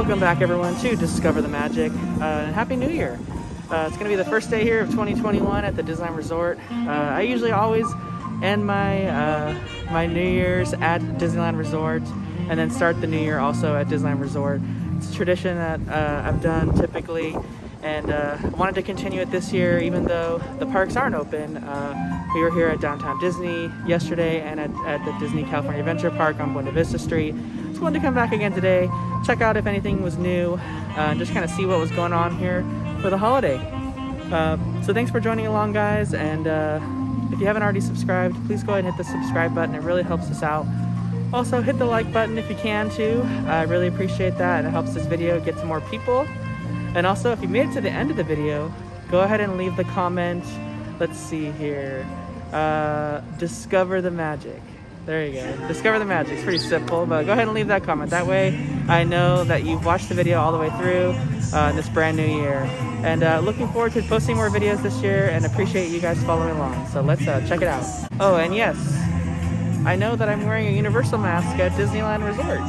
Welcome back everyone to Discover the Magic, and Happy New Year. It's going to be the first day here of 2021 at the Disneyland Resort. I usually always end my my New Year's at Disneyland Resort and then start the New Year also at Disneyland Resort. It's a tradition that I've done typically, and I wanted to continue it this year even though the parks aren't open. We were here at Downtown Disney yesterday and at the Disney California Adventure Park on Buena Vista Street. Just wanted to come back again today, check out if anything was new, and just kind of see what was going on here for the holiday. So thanks for joining along, guys, and if you haven't already subscribed, please go ahead and hit the subscribe button. It really helps us out. Also, hit the like button if you can too. I really appreciate that, and it helps this video get to more people. And also, if you made it to the end of the video, go ahead and leave the comment. Let's see here. Discover the magic. There you go. Discover the magic. It's pretty simple, but go ahead and leave that comment. That way I know that you've watched the video all the way through in this brand new year. And looking forward to posting more videos this year, and appreciate you guys following along. So let's check it out. Oh, and yes, I know that I'm wearing a Universal mask at Disneyland Resort.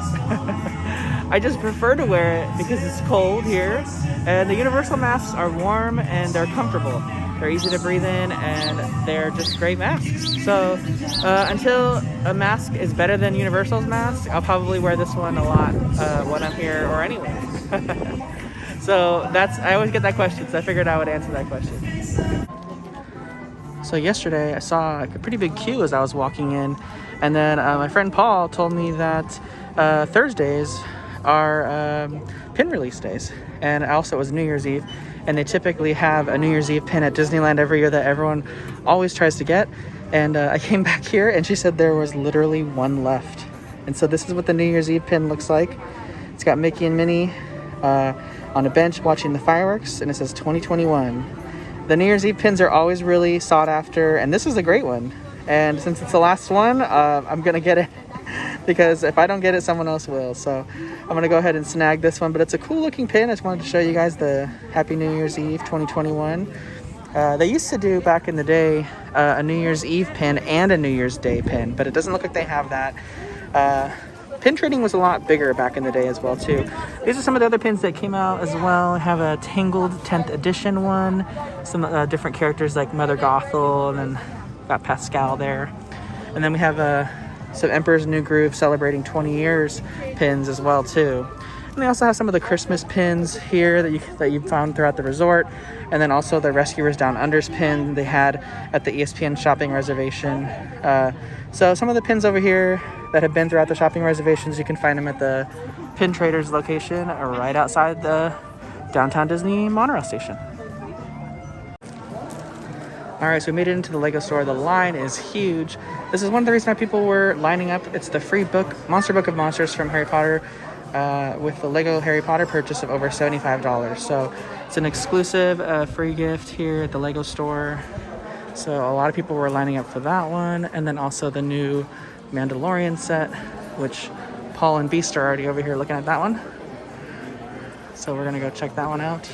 I just prefer to wear it because it's cold here, and the Universal masks are warm and they're comfortable. They're easy to breathe in, and they're just great masks. So until a mask is better than Universal's mask, I'll probably wear this one a lot when I'm here or anywhere. So I always get that question, so I figured I would answer that question. So yesterday I saw a pretty big queue as I was walking in, and then my friend Paul told me that Thursdays are pin release days, and also it was New Year's Eve, and they typically have a New Year's Eve pin at Disneyland every year that everyone always tries to get. And I came back here and she said there was literally one left. And so this is what the New Year's Eve pin looks like. It's got Mickey and Minnie on a bench watching the fireworks, and it says 2021. The New Year's Eve pins are always really sought after, and this is a great one. And since it's the last one, I'm gonna get it because if I don't get it, someone else will. So I'm gonna go ahead and snag this one, but it's a cool looking pin. I just wanted to show you guys the Happy New Year's Eve 2021. They used to do back in the day a New Year's Eve pin and a New Year's Day pin, but it doesn't look like they have that. Pin trading was a lot bigger back in the day as well too. These are some of the other pins that came out as well. I have a Tangled 10th edition one, some different characters like Mother Gothel, and then got Pascal there. And then we have some Emperor's New Groove celebrating 20 years pins as well too. And they also have some of the Christmas pins here that you found throughout the resort, and then also the Rescuers Down Under's pin they had at the ESPN shopping reservation. So some of the pins over here that have been throughout the shopping reservations, you can find them at the Pin Traders location right outside the Downtown Disney monorail station. Alright, so we made it into the Lego store. The line is huge. This is one of the reasons why people were lining up. It's the free book, Monster Book of Monsters from Harry Potter, with the Lego Harry Potter purchase of over $75. So it's an exclusive free gift here at the Lego store. So a lot of people were lining up for that one. And then also the new Mandalorian set, which Paul and Vista are already over here looking at that one. So we're gonna go check that one out.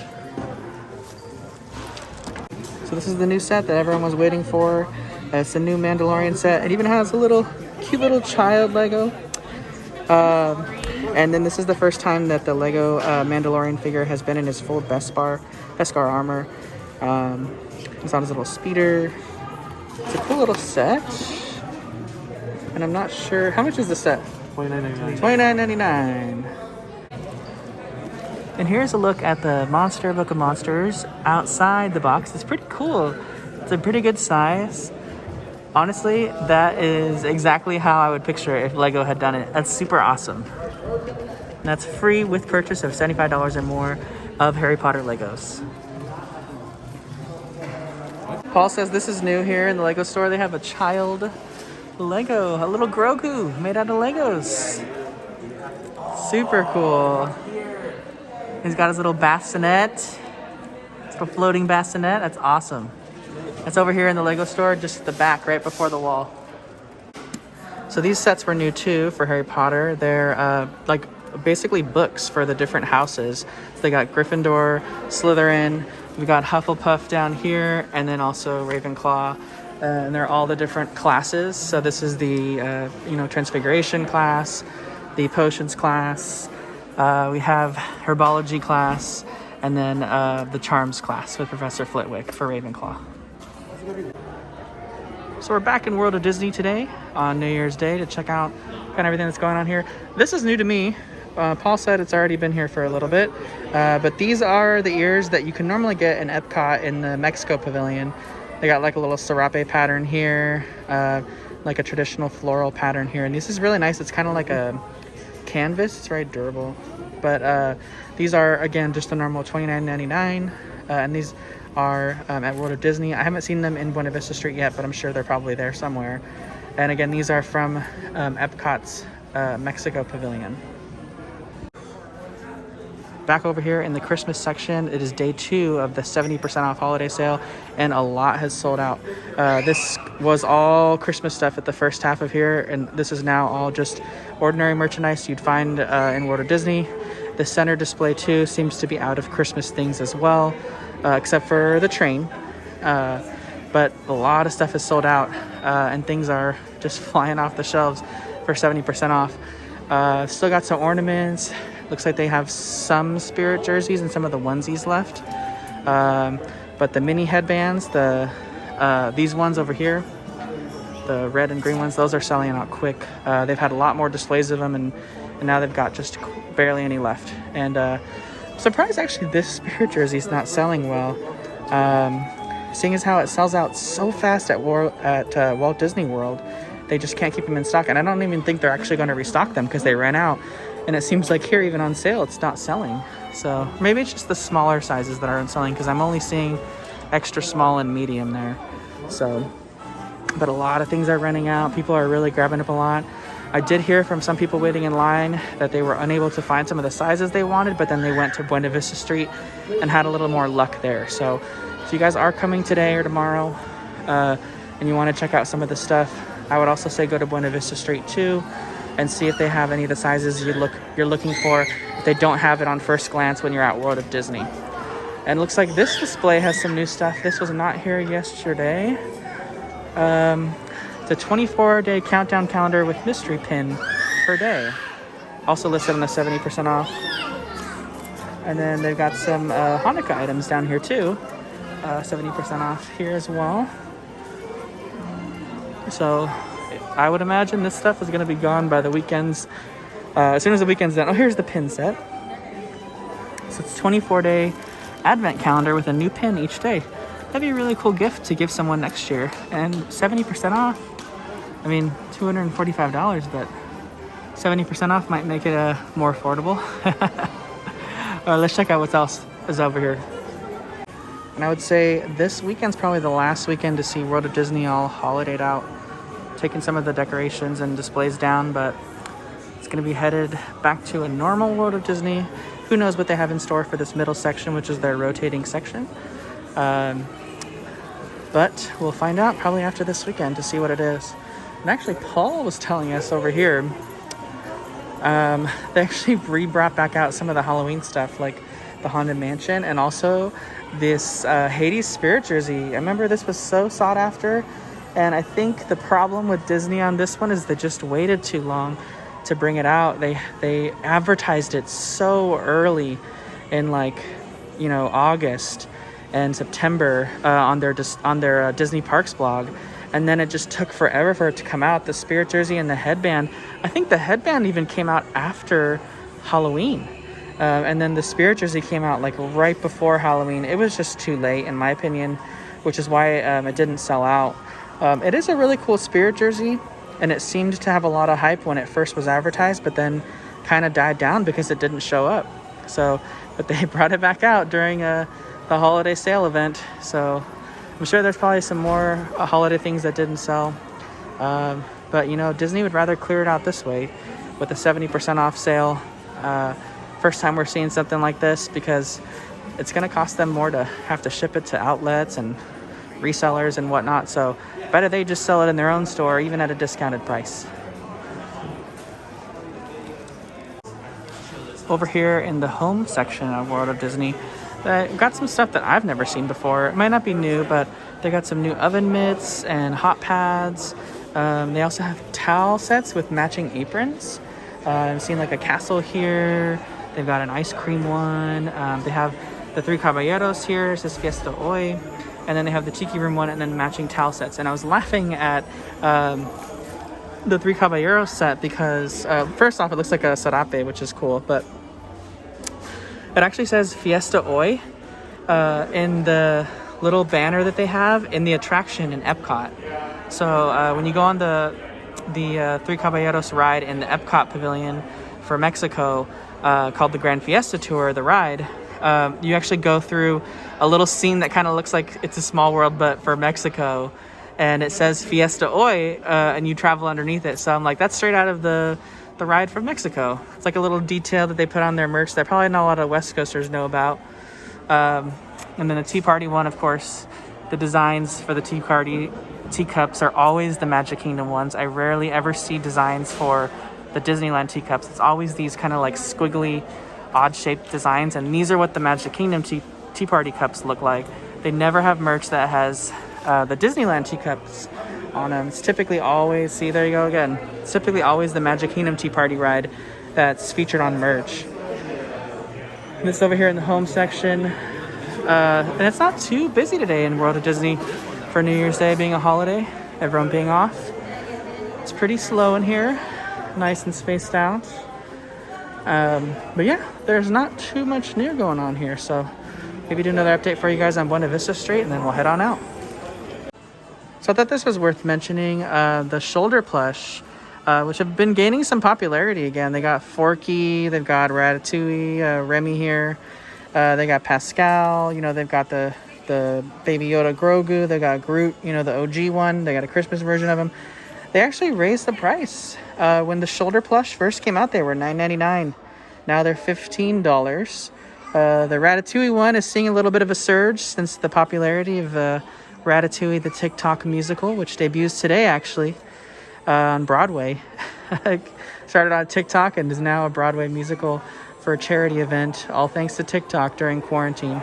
So this is the new set that everyone was waiting for. It's a new Mandalorian set. It even has a cute little child Lego. And then this is the first time that the Lego Mandalorian figure has been in his full Beskar armor. He's on his little speeder. It's a cool little set. And I'm not sure, how much is the set? $29.99. $29.99. And here's a look at the Monster Book of Monsters outside the box. It's pretty cool. It's a pretty good size. Honestly, that is exactly how I would picture it if Lego had done it. That's super awesome. And that's free with purchase of $75 or more of Harry Potter Legos. Paul says this is new here in the Lego store. They have a child Lego, a little Grogu made out of Legos. Super cool. He's got his little bassinet. It's a floating bassinet. That's awesome. That's over here in the Lego store, just the back, right before the wall. So these sets were new too for Harry Potter. They're like basically books for the different houses. So they got Gryffindor, Slytherin, we got Hufflepuff down here, and then also Ravenclaw. And they're all the different classes. So this is the Transfiguration class, the Potions class, We have herbology class, and then the charms class with Professor Flitwick for Ravenclaw. So we're back in World of Disney today on New Year's Day to check out kind of everything that's going on here. This is new to me. Paul said it's already been here for a little bit, but these are the ears that you can normally get in Epcot in the Mexico Pavilion. They got like a little serape pattern here, like a traditional floral pattern here, and this is really nice. It's kind of like a canvas. It's very durable, but these are, again, just the normal $29.99, and these are at World of Disney. I haven't seen them in Buena Vista Street yet, but I'm sure they're probably there somewhere. And again, these are from Epcot's Mexico Pavilion. Back over here in the Christmas section, it is day 2 of the 70% off holiday sale, and a lot has sold out. This was all Christmas stuff at the first half of here, and this is now all just ordinary merchandise you'd find in World of Disney. The center display too seems to be out of Christmas things as well, except for the train. But a lot of stuff is sold out, and things are just flying off the shelves for 70% off. Still got some ornaments. Looks like they have some Spirit jerseys and some of the onesies left. But the mini headbands, these ones over here, the red and green ones, those are selling out quick. They've had a lot more displays of them, and now they've got just barely any left. And surprised actually this Spirit jersey is not selling well. Seeing as how it sells out so fast at Walt Disney World, they just can't keep them in stock. And I don't even think they're actually going to restock them because they ran out. And it seems like here, even on sale, it's not selling. So maybe it's just the smaller sizes that aren't selling, because I'm only seeing extra small and medium there. So, but a lot of things are running out. People are really grabbing up a lot. I did hear from some people waiting in line that they were unable to find some of the sizes they wanted, but then they went to Buena Vista Street and had a little more luck there. So if you guys are coming today or tomorrow, and you want to check out some of the stuff, I would also say go to Buena Vista Street too, and see if they have any of the sizes you're looking for, if they don't have it on first glance when you're at World of Disney. And it looks like this display has some new stuff. This was not here yesterday. It's a 24-day countdown calendar with mystery pin per day. Also listed on the 70% off. And then they've got some Hanukkah items down here too. 70% off here as well. So I would imagine this stuff is going to be gone by the weekends. As soon as the weekend's done. Oh, here's the pin set. So it's 24-day advent calendar with a new pin each day. That'd be a really cool gift to give someone next year. And 70% off. I mean, $245, but 70% off might make it more affordable. Let's check out what else is over here. And I would say this weekend's probably the last weekend to see World of Disney all holidayed out. Taking some of the decorations and displays down, but it's going to be headed back to a normal World of Disney. Who knows what they have in store for this middle section, which is their rotating section. But we'll find out probably after this weekend to see what it is. And actually, Paul was telling us over here, they actually brought back out some of the Halloween stuff, like the Haunted Mansion, and also this Hades Spirit jersey. I remember this was so sought after. And I think the problem with Disney on this one is they just waited too long to bring it out. They advertised it so early in August and September on their Disney Parks blog, and then it just took forever for it to come out. The Spirit jersey and the headband. I think the headband even came out after Halloween, and then the Spirit jersey came out like right before Halloween. It was just too late, in my opinion, which is why it didn't sell out. It is a really cool Spirit jersey, and it seemed to have a lot of hype when it first was advertised, but then kind of died down because it didn't show up. So, but they brought it back out during the holiday sale event. So I'm sure there's probably some more holiday things that didn't sell. But Disney would rather clear it out this way with a 70% off sale. First time we're seeing something like this, because it's going to cost them more to have to ship it to outlets and resellers and whatnot. So better they just sell it in their own store, even at a discounted price. Over here in the home section of World of Disney, got some stuff that I've never seen before. It might not be new, but they got some new oven mitts and hot pads. They also have towel sets with matching aprons. I've seen like a castle here, They've got an ice cream one. They have the Three Caballeros here. It says Fiesta Hoy. And then they have the Tiki Room one and then matching towel sets. And I was laughing at the Three Caballeros set because first off, it looks like a sarape, which is cool. But it actually says Fiesta Hoy in the little banner that they have in the attraction in Epcot. So when you go on the Three Caballeros ride in the Epcot Pavilion for Mexico, called the Grand Fiesta Tour, the ride, you actually go through a little scene that kind of looks like It's a Small World, but for Mexico. And it says Fiesta Hoy, and you travel underneath it. So I'm like, that's straight out of the ride from Mexico. It's like a little detail that they put on their merch that probably not a lot of West Coasters know about. And then the Tea Party one, of course, the designs for the Tea Party teacups are always the Magic Kingdom ones. I rarely ever see designs for the Disneyland teacups. It's always these kind of like squiggly, odd-shaped designs, and these are what the Magic Kingdom Tea Party cups look like. They never have merch that has the Disneyland teacups on them. It's typically always, see, there you go again. It's typically always the Magic Kingdom Tea Party ride that's featured on merch. This over here in the home section. And it's not too busy today in World of Disney for New Year's Day being a holiday, everyone being off. It's pretty slow in here, nice and spaced out. But yeah, there's not too much new going on here, so maybe do another update for you guys on Buena Vista Street and then we'll head on out. So I thought this was worth mentioning, the shoulder plush, which have been gaining some popularity again. They got Forky, they've got Ratatouille, Remy here, they got Pascal, you know, they've got the Baby Yoda Grogu, they got Groot, you know, the OG one, they got a Christmas version of him. They actually raised the price. When the shoulder plush first came out, they were $9.99. Now they're $15. The Ratatouille one is seeing a little bit of a surge since the popularity of Ratatouille, the TikTok musical, which debuts today actually on Broadway. Started on TikTok and is now a Broadway musical for a charity event, all thanks to TikTok during quarantine.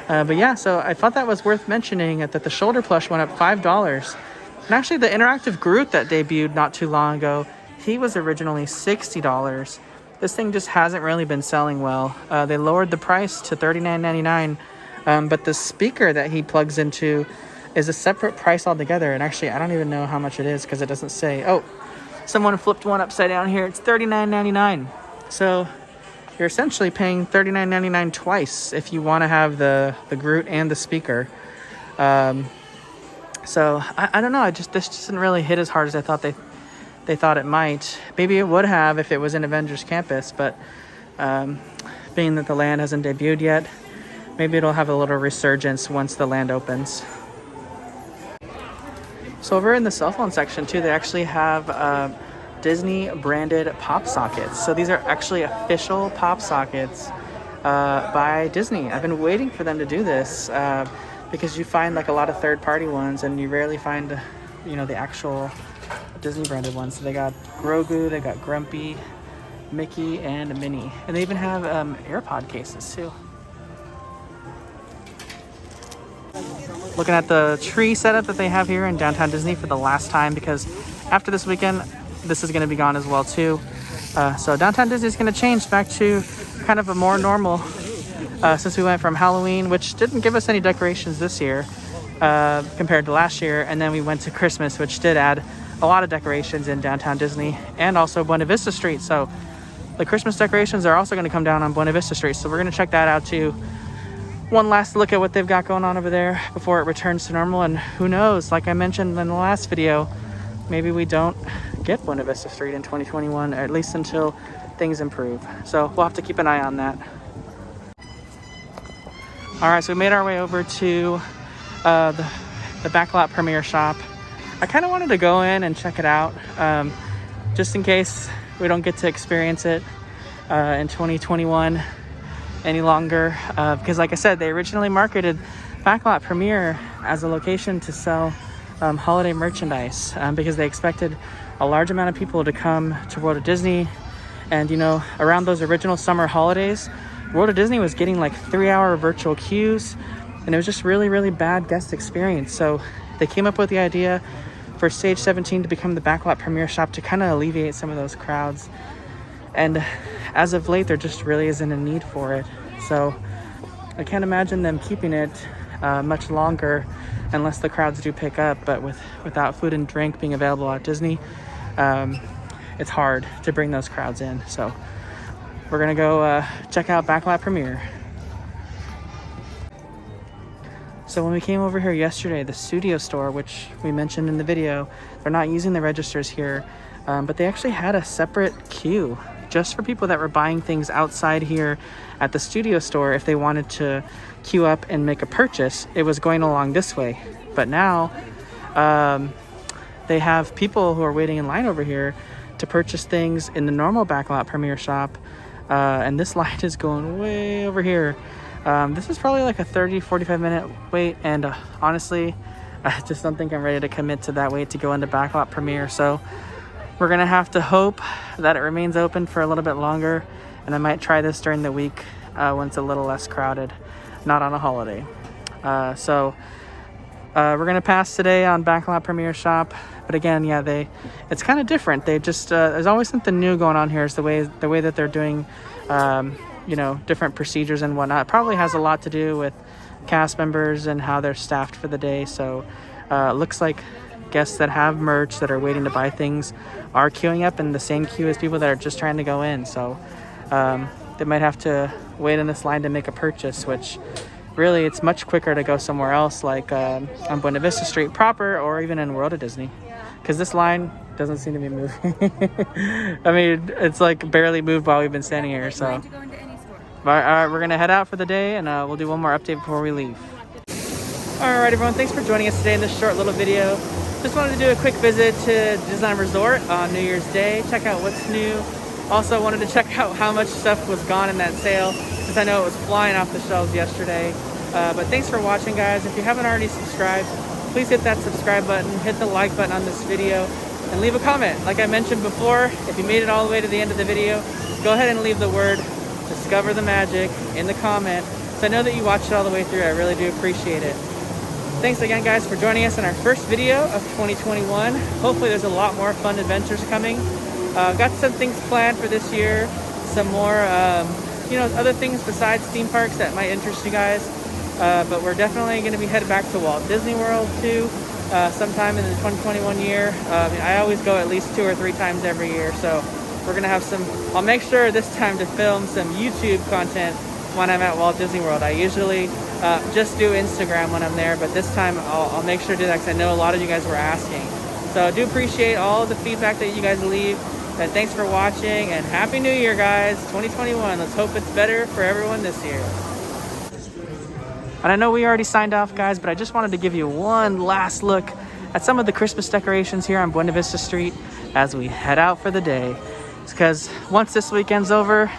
But yeah, so I thought that was worth mentioning that the shoulder plush went up $5. And actually the interactive Groot that debuted not too long ago, he was originally $60. This thing just hasn't really been selling well. They lowered the price to $39.99, but the speaker that he plugs into is a separate price altogether. And actually, I don't even know how much it is because it doesn't say. Oh, someone flipped one upside down here. It's $39.99. So you're essentially paying $39.99 twice if you want to have the Groot and the speaker. So I don't know. This just didn't really hit as hard as I thought they thought it might. Maybe it would have if it was in Avengers Campus, but being that the land hasn't debuted yet, maybe it'll have a little resurgence once the land opens. So over in the cell phone section too, they actually have Disney branded pop sockets. So these are actually official pop sockets by Disney. I've been waiting for them to do this because you find like a lot of third-party ones and you rarely find, you know, the actual Disney branded ones. So they got Grogu, they got Grumpy, Mickey, and Minnie. And they even have AirPod cases too. Looking at the tree setup that they have here in downtown Disney for the last time, because after this weekend, this is going to be gone as well too. So downtown Disney is going to change back to kind of a more normal, since we went from Halloween, which didn't give us any decorations this year compared to last year, and then we went to Christmas, which did add a lot of decorations in downtown Disney and also Buena Vista Street. So the Christmas decorations are also going to come down on Buena Vista Street. So we're going to check that out too. One last look at what they've got going on over there before it returns to normal. And who knows, like I mentioned in the last video, maybe we don't get Buena Vista Street in 2021, or at least until things improve. So we'll have to keep an eye on that. All right, so we made our way over to the Backlot Premiere shop. I kind of wanted to go in and check it out, just in case we don't get to experience it in 2021 any longer, because like I said, they originally marketed Backlot Premiere as a location to sell holiday merchandise, because they expected a large amount of people to come to World of Disney. And you know, around those original summer holidays, World of Disney was getting like 3-hour virtual queues, and it was just really bad guest experience. So they came up with the idea for Stage 17 to become the Backlot Premiere shop to kind of alleviate some of those crowds. And as of late, there just really isn't a need for it. So I can't imagine them keeping it much longer unless the crowds do pick up. But without food and drink being available at Disney, it's hard to bring those crowds in. So we're gonna go check out Backlot Premiere. So when we came over here yesterday, the studio store, which we mentioned in the video, they're not using the registers here, but they actually had a separate queue just for people that were buying things outside here at the studio store. If they wanted to queue up and make a purchase, it was going along this way. But now they have people who are waiting in line over here to purchase things in the normal Backlot Premiere shop, and this line is going way over here. This is probably like a 30-45 minute wait, and honestly, I just don't think I'm ready to commit to that wait to go into Backlot Premiere. So we're gonna have to hope that it remains open for a little bit longer, and I might try this during the week when it's a little less crowded, not on a holiday. So we're gonna pass today on Backlot Premiere shop, but again, yeah, it's kind of different. They just there's always something new going on here. Is the way that they're doing you know, different procedures and whatnot. It probably has a lot to do with cast members and how they're staffed for the day. So looks like guests that have merch that are waiting to buy things are queuing up in the same queue as people that are just trying to go in. So they might have to wait in this line to make a purchase, which really it's much quicker to go somewhere else, like on Buena Vista Street proper, or even in World of Disney, because this line doesn't seem to be moving. I mean, it's like barely moved while we've been standing here. So all right, we're gonna head out for the day, and we'll do one more update before we leave. All right, everyone, thanks for joining us today in this short little video. Just wanted to do a quick visit to Disneyland Resort on New Year's Day, check out what's new. Also wanted to check out how much stuff was gone in that sale, since I know it was flying off the shelves yesterday. But thanks for watching, guys. If you haven't already subscribed, please hit that subscribe button, hit the like button on this video, and leave a comment. Like I mentioned before, if you made it all the way to the end of the video, go ahead and leave the word "Discover the Magic" in the comment, so I know that you watched it all the way through. I really do appreciate it. Thanks again, guys, for joining us in our first video of 2021. Hopefully there's a lot more fun adventures coming. Got some things planned for this year, some more you know, other things besides theme parks that might interest you guys, but we're definitely going to be headed back to Walt Disney World too, sometime in the 2021 year. I always go at least 2 or 3 times every year, so we're gonna have some. I'll make sure this time to film some YouTube content when I'm at Walt Disney World. I usually just do Instagram when I'm there, but this time I'll make sure to do that, because I know a lot of you guys were asking. So I do appreciate all of the feedback that you guys leave, and thanks for watching, and Happy New Year, guys. 2021, let's hope it's better for everyone this year. And I know we already signed off, guys, but I just wanted to give you one last look at some of the Christmas decorations here on Buena Vista Street as we head out for the day. Because once this weekend's over,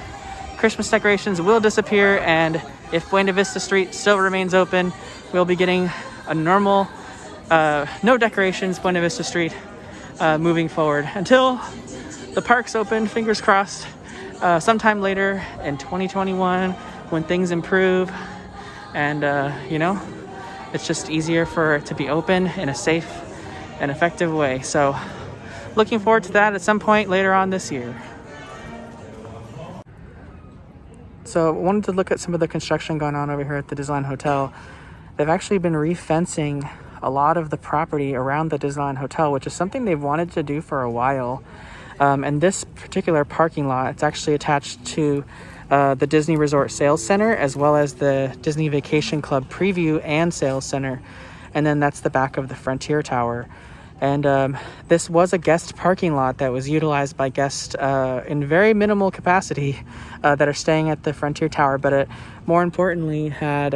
Christmas decorations will disappear, and if Buena Vista Street still remains open, we'll be getting a normal, no decorations Buena Vista Street moving forward until the park's open, fingers crossed, sometime later in 2021 when things improve, and you know, it's just easier for it to be open in a safe and effective way. So looking forward to that at some point later on this year. So I wanted to look at some of the construction going on over here at the Disneyland Hotel. They've actually been re-fencing a lot of the property around the Disneyland Hotel, which is something they've wanted to do for a while. And this particular parking lot, it's actually attached to the Disney Resort Sales Center, as well as the Disney Vacation Club Preview and Sales Center. And then that's the back of the Frontier Tower. And this was a guest parking lot that was utilized by guests in very minimal capacity that are staying at the Frontier Tower, but it more importantly had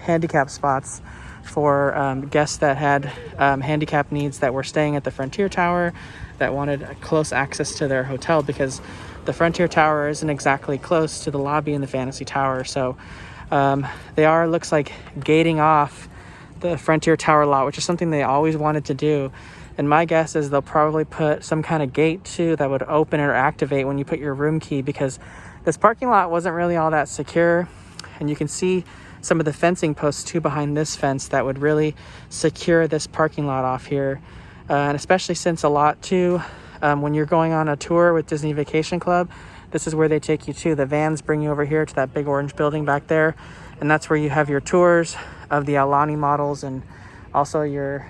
handicap spots for guests that had handicap needs that were staying at the Frontier Tower that wanted close access to their hotel, because the Frontier Tower isn't exactly close to the lobby in the Fantasy Tower. So they are, looks like, gating off the Frontier Tower lot, which is something they always wanted to do. And my guess is they'll probably put some kind of gate too that would open or activate when you put your room key, because this parking lot wasn't really all that secure. And you can see some of the fencing posts too behind this fence that would really secure this parking lot off here. And especially since a lot too When you're going on a tour with Disney Vacation Club, this is where they take you to. The vans bring you over here to that big orange building back there, and that's where you have your tours of the Aulani models, and also your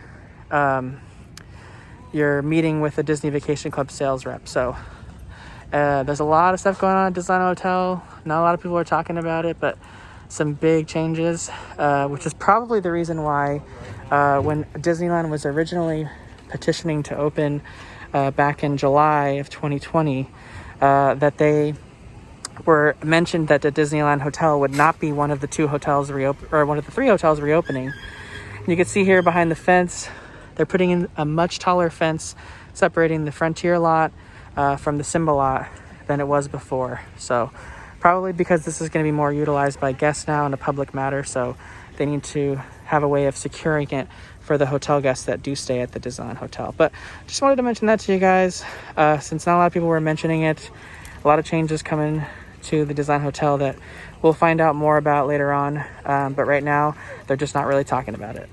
meeting with the Disney Vacation Club sales rep. So there's a lot of stuff going on at Disneyland Hotel. Not a lot of people are talking about it, but some big changes, which is probably the reason why when Disneyland was originally petitioning to open back in July of 2020, that they were mentioned that the Disneyland Hotel would not be one of the two hotels or one of the three hotels reopening. And you can see here behind the fence, they're putting in a much taller fence separating the Frontier lot from the Simba lot than it was before. So probably because this is going to be more utilized by guests now in a public matter, so they need to have a way of securing it for the hotel guests that do stay at the Disneyland Hotel. But just wanted to mention that to you guys, since not a lot of people were mentioning it. A lot of changes coming to the Disneyland Hotel that we'll find out more about later on, but right now they're just not really talking about it.